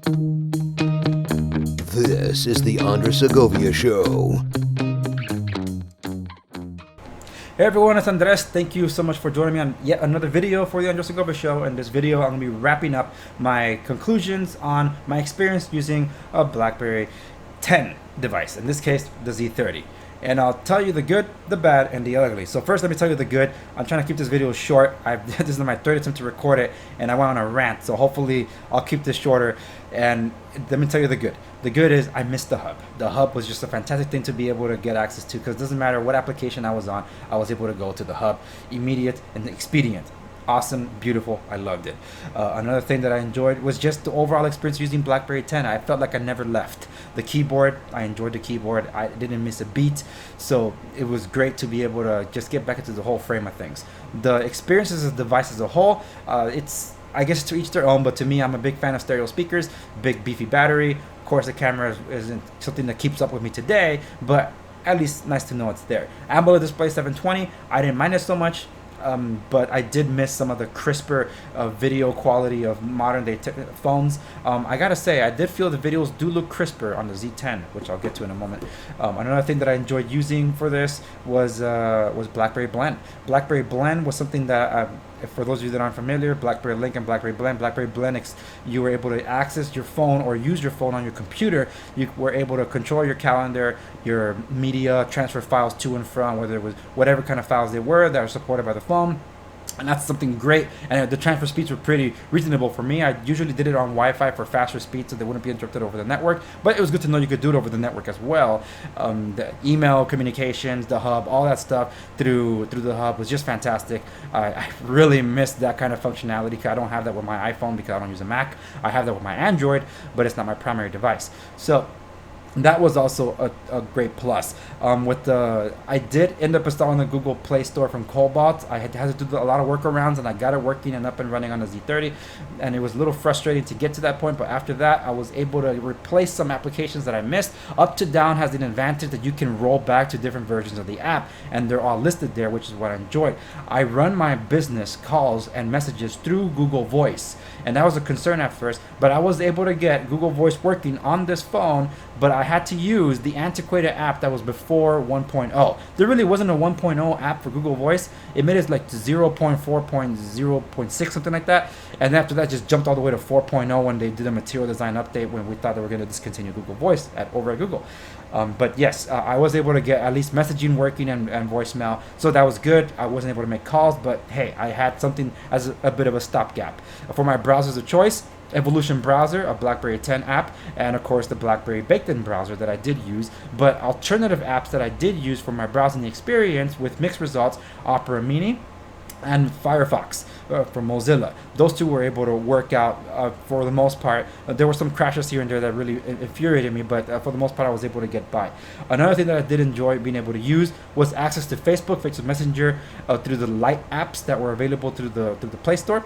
This is the Segovia Show. Hey everyone, it's Andres. Thank you so much for joining me on yet another video for the Segovia Show. In this video, I'm going to be wrapping up my conclusions on my experience using a BlackBerry 10 device, in this case, the Z30. And I'll tell you the good, the bad, and the ugly. So first, let me tell you the good. I'm trying to keep this video short. This is my third attempt to record it, and I went on a rant. So hopefully, I'll keep this shorter. And let me tell you the good. The good is I missed the hub. The hub was just a fantastic thing to be able to get access to, because it doesn't matter what application I was on, I was able to go to the hub, immediate and expedient. Awesome, beautiful, I loved it. Another thing that I enjoyed was just the overall experience using BlackBerry 10. I felt like I never left. The keyboard, I enjoyed the keyboard. I didn't miss a beat. So it was great to be able to just get back into the whole frame of things. The experiences of the device as a whole, I guess to each their own, but to me, I'm a big fan of stereo speakers, big beefy battery. Of course, the camera isn't something that keeps up with me today, but at least nice to know it's there. AMOLED display 720, I didn't mind it so much. But I did miss some of the crisper video quality of modern day phones. I gotta say, I did feel the videos do look crisper on the Z10, which I'll get to in a moment. Another thing that I enjoyed using for this was BlackBerry Blend. BlackBerry Blend was something that, for those of you that aren't familiar, BlackBerry Link and BlackBerry Blend, you were able to access your phone or use your phone on your computer. You were able to control your calendar, your media, transfer files to and from, whether it was whatever kind of files they were that are supported by the phone. And that's something great. And the transfer speeds were pretty reasonable for me. I usually did it on Wi-Fi for faster speeds so they wouldn't be interrupted over the network. But it was good to know you could do it over the network as well. The email communications, the hub, all that stuff through the hub was just fantastic. I really missed that kind of functionality, because I don't have that with my iPhone because I don't use a Mac. I have that with my Android, but it's not my primary device. So that was also a great plus. I did end up installing the Google Play Store from Cobalt. I had to do a lot of workarounds, and I got it working and up and running on the Z30. And it was a little frustrating to get to that point, but after that, I was able to replace some applications that I missed. Up to Down has an advantage that you can roll back to different versions of the app, and they're all listed there, which is what I enjoyed. I run my business calls and messages through Google Voice, and that was a concern at first, but I was able to get Google Voice working on this phone, but I had to use the antiquated app that was before 1.0. There really wasn't a 1.0 app for Google Voice. It made it like to 0.4.0.6, something like that. And after that, just jumped all the way to 4.0 when they did a material design update, when we thought they were going to discontinue Google Voice over at Google. But yes, I was able to get at least messaging working and voicemail. So that was good. I wasn't able to make calls, but hey, I had something as a bit of a stopgap. For my browsers of choice, Evolution browser, a BlackBerry 10 app, and of course the BlackBerry baked-in browser that I did use. But alternative apps that I did use for my browsing experience with mixed results, Opera Mini and Firefox from Mozilla. Those two were able to work out for the most part. There were some crashes here and there that really infuriated me, but for the most part I was able to get by. Another thing that I did enjoy being able to use was access to Facebook Messenger through the Lite apps that were available through the Play Store.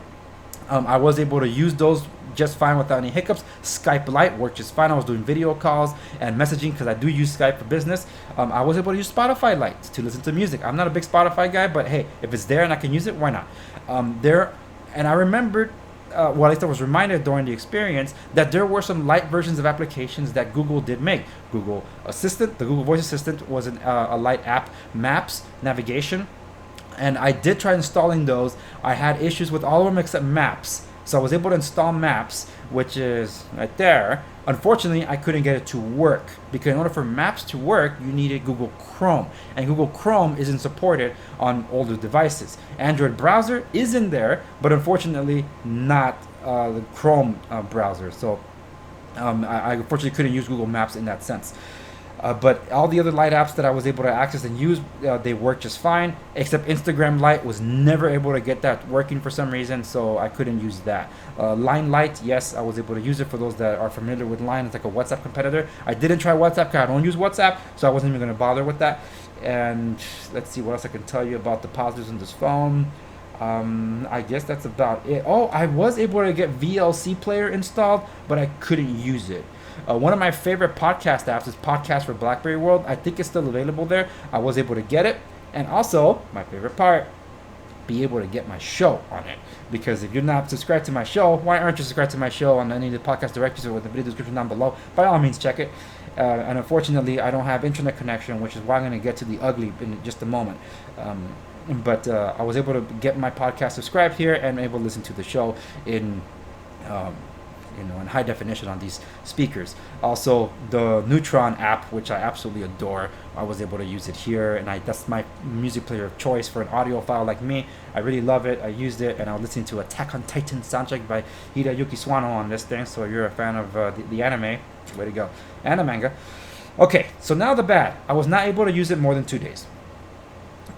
I was able to use those just fine without any hiccups. Skype Lite worked just fine. I was doing video calls and messaging because I do use Skype for business. I was able to use Spotify Lite to listen to music. I'm not a big Spotify guy, but hey, if it's there and I can use it, why not? And I remembered, well, at least I was reminded during the experience that there were some light versions of applications that Google did make. Google Assistant, the Google Voice Assistant was a light app. Maps, navigation. And I did try installing those. I had issues with all of them except Maps. So I was able to install Maps, which is right there. Unfortunately, I couldn't get it to work, because in order for Maps to work, you needed Google Chrome. And Google Chrome isn't supported on older devices. Android browser is in there, but unfortunately not the Chrome browser. So I unfortunately couldn't use Google Maps in that sense. But all the other Lite apps that I was able to access and use, they worked just fine, except Instagram Lite was never able to get that working for some reason, so I couldn't use that. Line Lite, yes, I was able to use it. For those that are familiar with Line, it's like a WhatsApp competitor. I didn't try WhatsApp because I don't use WhatsApp, so I wasn't even going to bother with that. And let's see what else I can tell you about the positives on this phone. I guess that's about it. Oh, I was able to get VLC Player installed, but I couldn't use it. One of my favorite podcast apps is Podcast for BlackBerry World. I think it's still available there. I was able to get it. And also, my favorite part, be able to get my show on it. Because if you're not subscribed to my show, why aren't you subscribed to my show on any of the podcast directories or with the video description down below? By all means, check it. And unfortunately, I don't have internet connection, which is why I'm going to get to the ugly in just a moment. But I was able to get my podcast subscribed here and able to listen to the show in in high definition on these speakers. Also, the Neutron app, which I absolutely adore, I was able to use it here, and that's my music player of choice for an audiophile like me. I really love it. I used it, and I was listening to Attack on Titan soundtrack by Hideyuki Swano on this thing. So if you're a fan of the anime, way to go, and the manga. Okay, so now the bad. I was not able to use it more than 2 days.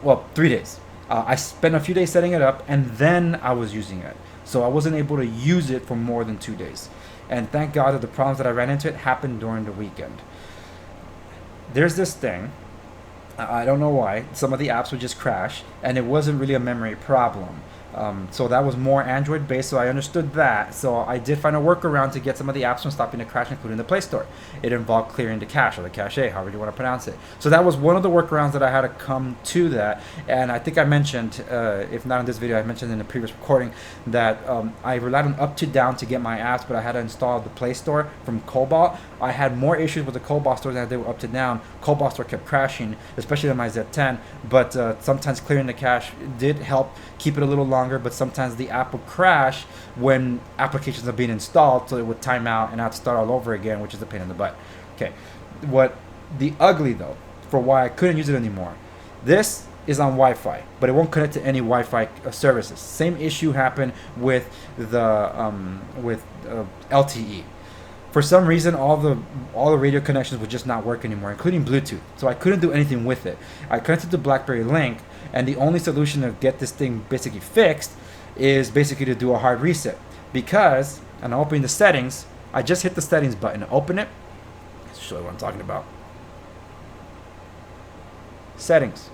Well, 3 days. I spent a few days setting it up, and then I was using it. So I wasn't able to use it for more than 2 days. And thank God that the problems that I ran into it happened during the weekend. There's this thing, I don't know why, some of the apps would just crash, and it wasn't really a memory problem. So that was more Android based, so I understood that. So I did find a workaround to get some of the apps from stopping the crash, including the Play Store. It involved clearing the cache, or the cache, however you want to pronounce it. So that was one of the workarounds that I had to come to that. And I think I mentioned, if not in this video, I mentioned in the previous recording, that I relied on up to down to get my apps, but I had to install the Play Store from Cobalt. I had more issues with the Cobalt Store than I did with up to down. Cobalt Store kept crashing, especially on my Z10, but sometimes clearing the cache did help keep it a little longer, but sometimes the app would crash when applications are being installed, so it would time out and I'd start all over again, which is a pain in the butt. Okay, what the ugly though, for why I couldn't use it anymore, this is on Wi-Fi, but it won't connect to any Wi-Fi services. Same issue happened with the LTE. For some reason, all the radio connections would just not work anymore, including Bluetooth. So I couldn't do anything with it. I connected to BlackBerry Link, and the only solution to get this thing basically fixed is basically to do a hard reset. Because, and I'm opening the settings, I just hit the settings button, open it. Let's show you what I'm talking about. Settings.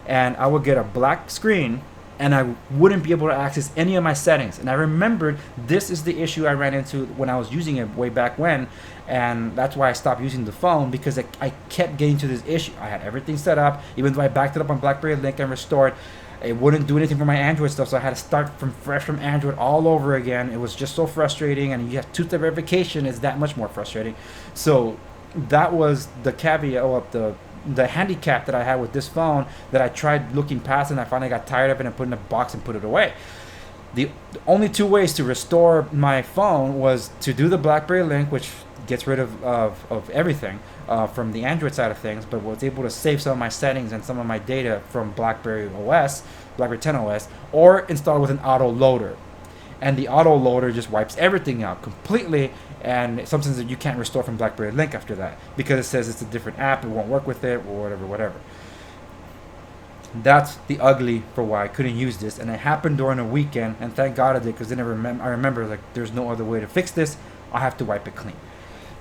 And I would get a black screen, and I wouldn't be able to access any of my settings. And I remembered this is the issue I ran into when I was using it way back when, and that's why I stopped using the phone, because I kept getting to this issue. I had everything set up, even though I backed it up on BlackBerry Link and restored, it wouldn't do anything for my Android stuff, so I had to start from fresh from Android all over again. It was just so frustrating, and you have two-step verification is that much more frustrating. So that was the caveat of the handicap that I had with this phone, that I tried looking past and I finally got tired of it and put it in a box and put it away. The only two ways to restore my phone was to do the BlackBerry Link, which gets rid of everything from the Android side of things, but was able to save some of my settings and some of my data from BlackBerry OS, BlackBerry 10 OS, or install with an auto loader. And the auto loader just wipes everything out completely, and sometimes you can't restore from BlackBerry Link after that because it says it's a different app, it won't work with it, or whatever. That's the ugly for why I couldn't use this, and it happened during a weekend, and thank God I did, because then I remember like there's no other way to fix this. I have to wipe it clean.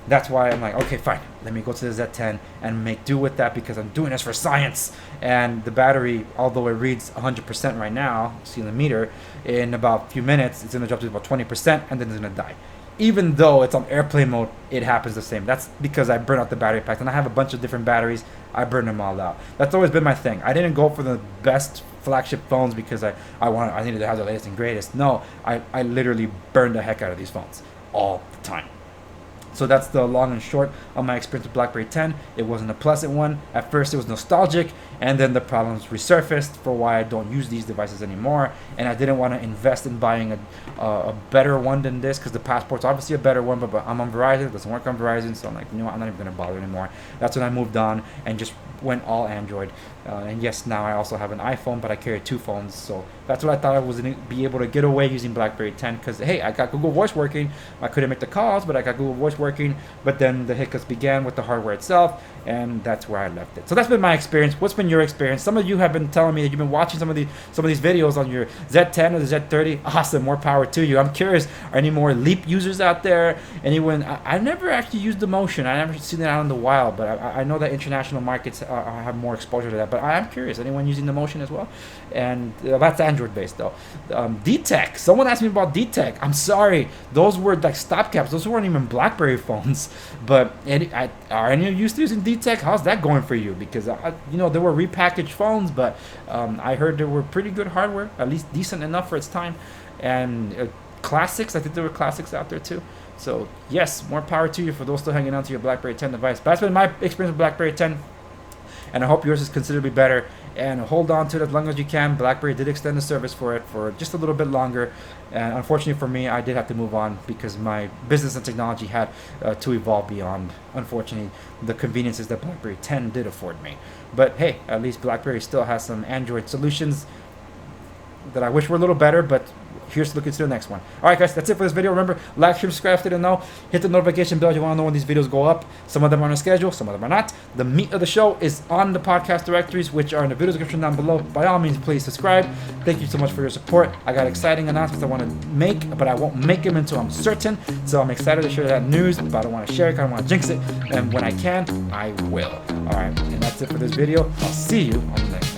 That's why I'm like, okay, fine, let me go to the Z10 and make do with that, because I'm doing this for science. And the battery, although it reads 100% right now, see the meter, in about a few minutes, it's going to drop to about 20%, and then it's going to die. Even though it's on airplane mode, it happens the same. That's because I burn out the battery packs, and I have a bunch of different batteries. I burn them all out. That's always been my thing. I didn't go for the best flagship phones because I needed to have the latest and greatest. No, I literally burned the heck out of these phones all the time. So that's the long and short of my experience with BlackBerry 10. It wasn't a pleasant one. At first it was nostalgic, and then the problems resurfaced for why I don't use these devices anymore. And I didn't want to invest in buying a better one than this, because the Passport's obviously a better one, but I'm on Verizon. It doesn't work on Verizon, so I'm like, you know what, I'm not even going to bother anymore. That's when I moved on and just went all Android. And yes, now I also have an iPhone, but I carry two phones, so that's what I thought I was going to be able to get away using BlackBerry 10, because hey, I got Google Voice working. I couldn't make the calls, but I got Google Voice working. But then the hiccups began with the hardware itself, and that's where I left it. So that's been my experience. What's been your experience? Some of you have been telling me that you've been watching some of these videos on your Z10 or the Z30. Awesome, more power to you. I'm curious, are any more Leap users out there? Anyone? I've never actually used the Motion. I never seen it out in the wild, but I know that international markets have more exposure to that. But I'm curious, anyone using the Motion as well? And that's Android based though. D-Tech. Someone asked me about D-Tech. I'm sorry, those were like stopgaps. Those weren't even BlackBerry BlackBerry phones. But are any of you still using D-Tech? How's that going for you? Because there were repackaged phones, but I heard there were pretty good hardware, at least decent enough for its time, and classics. I think there were classics out there too. So yes, more power to you for those still hanging on to your BlackBerry 10 device. But that's been my experience with BlackBerry 10, and I hope yours is considerably better. And hold on to it as long as you can. BlackBerry did extend the service for it for just a little bit longer, and unfortunately for me, I did have to move on because my business and technology had to evolve beyond, unfortunately, the conveniences that BlackBerry 10 did afford me. But hey, at least BlackBerry still has some Android solutions that I wish were a little better, but here's looking to the next one. Alright guys, that's it for this video. Remember, like, share, subscribe if you didn't know. Hit the notification bell if you want to know when these videos go up. Some of them are on a schedule, some of them are not. The meat of the show is on the podcast directories, which are in the video description down below. By all means, please subscribe. Thank you so much for your support. I got exciting announcements I want to make, but I won't make them until I'm certain. So I'm excited to share that news, but I don't want to share it because I don't want to jinx it. And when I can, I will. Alright, and that's it for this video. I'll see you on the next one.